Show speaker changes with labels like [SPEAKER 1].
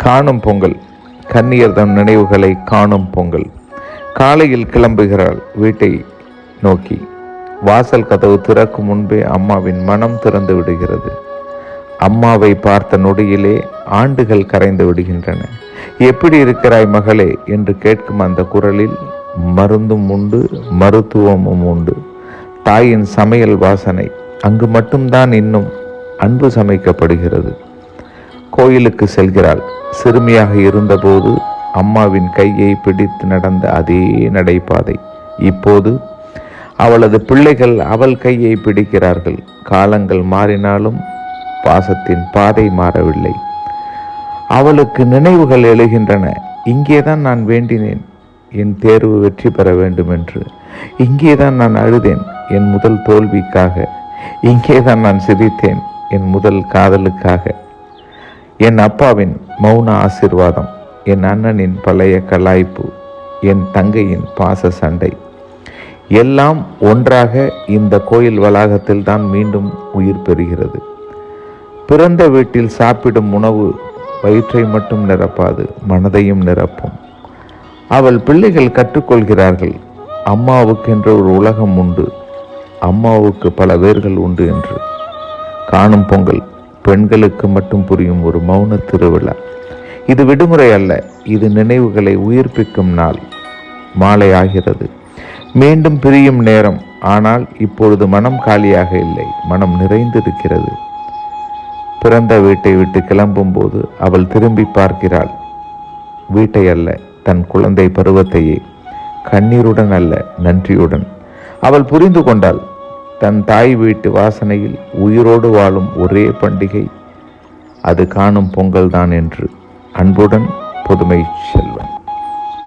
[SPEAKER 1] காணும் பொங்கல். கன்னியர் தம் நினைவுகளை காணும் பொங்கல். காலையில் கிளம்புகிறாள் வீட்டை நோக்கி. வாசல் கதவு திறக்கும் முன்பே அம்மாவின் மனம் திறந்து விடுகிறது. அம்மாவை பார்த்த நொடியிலே ஆண்டுகள் கரைந்து விடுகின்றன. எப்படி இருக்கிறாய் மகளே என்று கேட்கும் அந்த குரலில் மருந்தும் உண்டு, மருத்துவமும் உண்டு. தாயின் சமையல் வாசனை அங்கு மட்டும்தான் இன்னும் அன்பு சமைக்கப்படுகிறது. கோயிலுக்கு செல்கிறாள். சிறுமியாக இருந்தபோது அம்மாவின் கையை பிடித்து நடந்த அதே நடைபாதை. இப்போது அவளது பிள்ளைகள் அவள் கையை பிடிக்கிறார்கள். காலங்கள் மாறினாலும் பாசத்தின் பாதை மாறவில்லை. அவளுக்கு நினைவுகள் எழுகின்றன. இங்கேதான் நான் வேண்டினேன் என் தேர்வு வெற்றி பெற வேண்டும் என்று. இங்கேதான் நான் அழுதேன் என் முதல் தோல்விக்காக. இங்கேதான் நான் சிரித்தேன் என் முதல் காதலுக்காக. என் அப்பாவின் மௌன ஆசீர்வாதம், என் அண்ணனின் பழைய கலாய்ப்பு, என் தங்கையின் பாச சண்டை எல்லாம் ஒன்றாக இந்த கோயில் வளாகத்தில் தான் மீண்டும் உயிர் பெறுகிறது. பிறந்த வீட்டில் சாப்பிடும் உணவு வயிற்றை மட்டும் நிரப்பாது, மனதையும் நிரப்பும். அவள் பிள்ளைகள் கற்றுக்கொள்கிறார்கள், அம்மாவுக்கென்று ஒரு உலகம் உண்டு, அம்மாவுக்கு பல வேர்கள் உண்டு என்று. காணும் பொங்கல் பெண்களுக்கு மட்டும் புரியும் ஒரு மௌன திருவிழா. இது விடுமுறை அல்ல, இது நினைவுகளை உயிர்ப்பிக்கும் நாள். மாலை ஆகிறது, மீண்டும் பிரியும் நேரம். ஆனால் இப்பொழுது மனம் காலியாக இல்லை, மனம் நிறைந்திருக்கிறது. பிறந்த வீட்டை விட்டு கிளம்பும் போது அவள் திரும்பி பார்க்கிறாள். வீட்டை அல்ல, தன் குழந்தை பருவத்தையே. கண்ணீருடன் அல்ல, நன்றியுடன். அவள் புரிந்து கொண்டாள், தன் தாய் வீட்டு வாசனையில் உயிரோடு வாழும் ஒரே பண்டிகை அது காணும் பொங்கல் தான் என்று. அன்புடன், புதுமை செல்வன்.